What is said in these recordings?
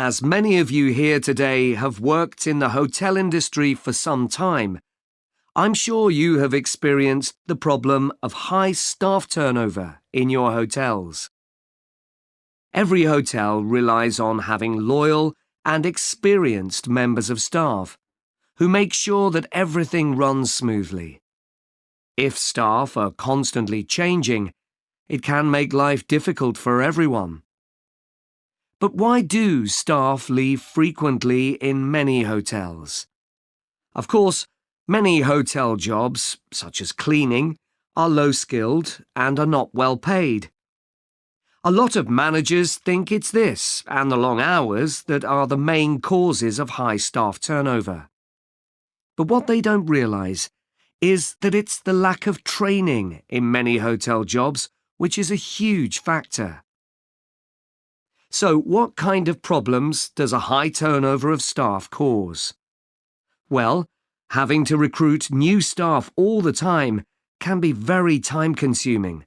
As many of you here today have worked in the hotel industry for some time, I'm sure you have experienced the problem of high staff turnover in your hotels. Every hotel relies on having loyal and experienced members of staff who make sure that everything runs smoothly. If staff are constantly changing, it can make life difficult for everyone. But why do staff leave frequently in many hotels? Of course, many hotel jobs, such as cleaning, are low-skilled and are not well paid. A lot of managers think it's this and the long hours that are the main causes of high staff turnover. But what they don't realise is that it's the lack of training in many hotel jobs which is a huge factor. So, what kind of problems does a high turnover of staff cause? Well, having to recruit new staff all the time can be very time-consuming,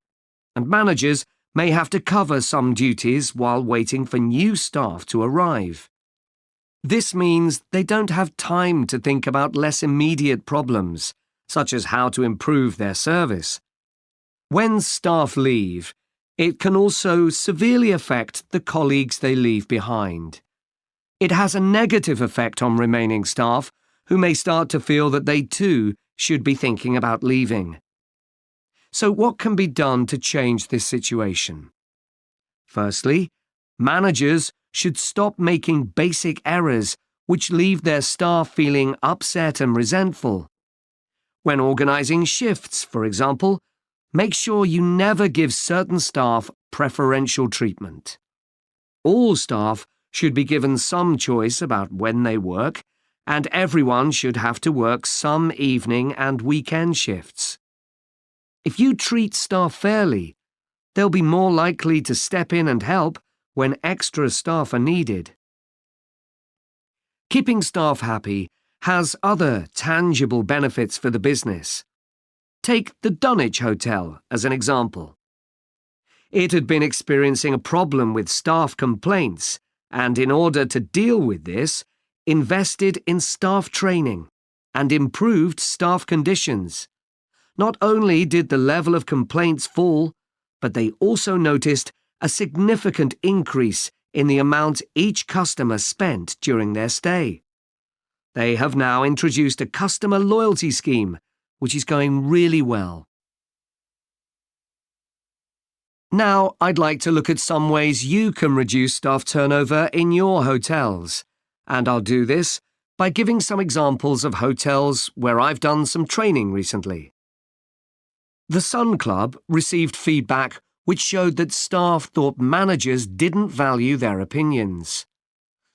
and managers may have to cover some duties while waiting for new staff to arrive. This means they don't have time to think about less immediate problems, such as how to improve their service. When staff leave, it can also severely affect the colleagues they leave behind. It has a negative effect on remaining staff, who may start to feel that they too should be thinking about leaving. So what can be done to change this situation? Firstly, managers should stop making basic errors which leave their staff feeling upset and resentful. When organising shifts, for example, make sure you never give certain staff preferential treatment. All staff should be given some choice about when they work, and everyone should have to work some evening and weekend shifts. If you treat staff fairly, they'll be more likely to step in and help when extra staff are needed. Keeping staff happy has other tangible benefits for the business. Take the Dunwich Hotel as an example. It had been experiencing a problem with staff complaints and, in order to deal with this, invested in staff training and improved staff conditions. Not only did the level of complaints fall, but they also noticed a significant increase in the amount each customer spent during their stay. They have now introduced a customer loyalty scheme, which is going really well. Now, I'd like to look at some ways you can reduce staff turnover in your hotels, and I'll do this by giving some examples of hotels where I've done some training recently. The Sun Club received feedback which showed that staff thought managers didn't value their opinions.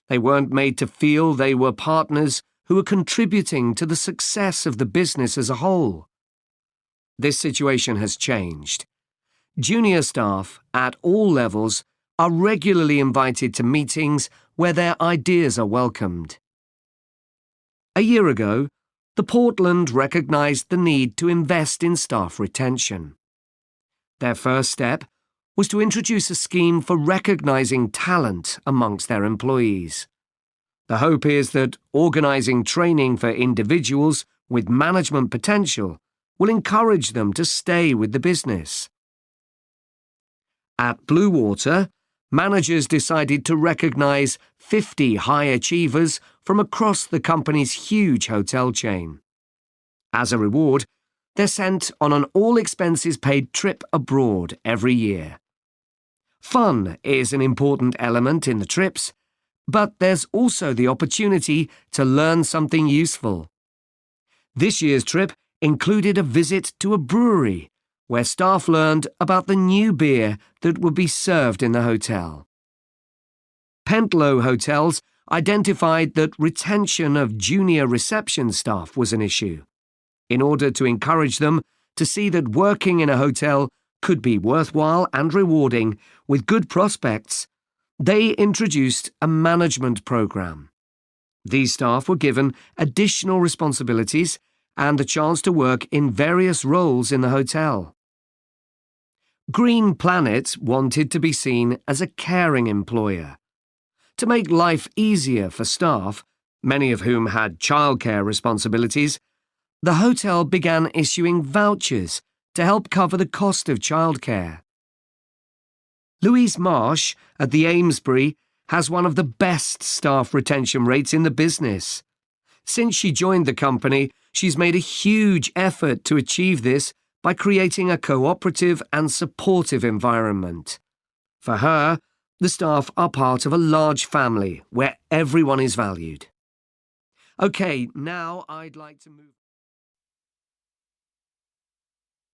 They weren't made to feel they were partners who were contributing to the success of the business as a whole. This situation has changed. Junior staff at all levels are regularly invited to meetings where their ideas are welcomed. A year ago, the Portland recognised the need to invest in staff retention. Their first step was to introduce a scheme for recognising talent amongst their employees. The hope is that organising training for individuals with management potential will encourage them to stay with the business. At Blue Water, managers decided to recognise 50 high achievers from across the company's huge hotel chain. As a reward, they're sent on an all-expenses-paid trip abroad every year. Fun is an important element in the trips, but there's also the opportunity to learn something useful. This year's trip included a visit to a brewery, where staff learned about the new beer that would be served in the hotel. Pentlow Hotels identified that retention of junior reception staff was an issue. In order to encourage them to see that working in a hotel could be worthwhile and rewarding with good prospects, they introduced a management program. These staff were given additional responsibilities and the chance to work in various roles in the hotel. Green Planet wanted to be seen as a caring employer. To make life easier for staff, many of whom had childcare responsibilities, the hotel began issuing vouchers to help cover the cost of childcare. Louise Marsh at the Amesbury has one of the best staff retention rates in the business. Since she joined the company, she's made a huge effort to achieve this by creating a cooperative and supportive environment. For her, the staff are part of a large family where everyone is valued. OK, now I'd like to move...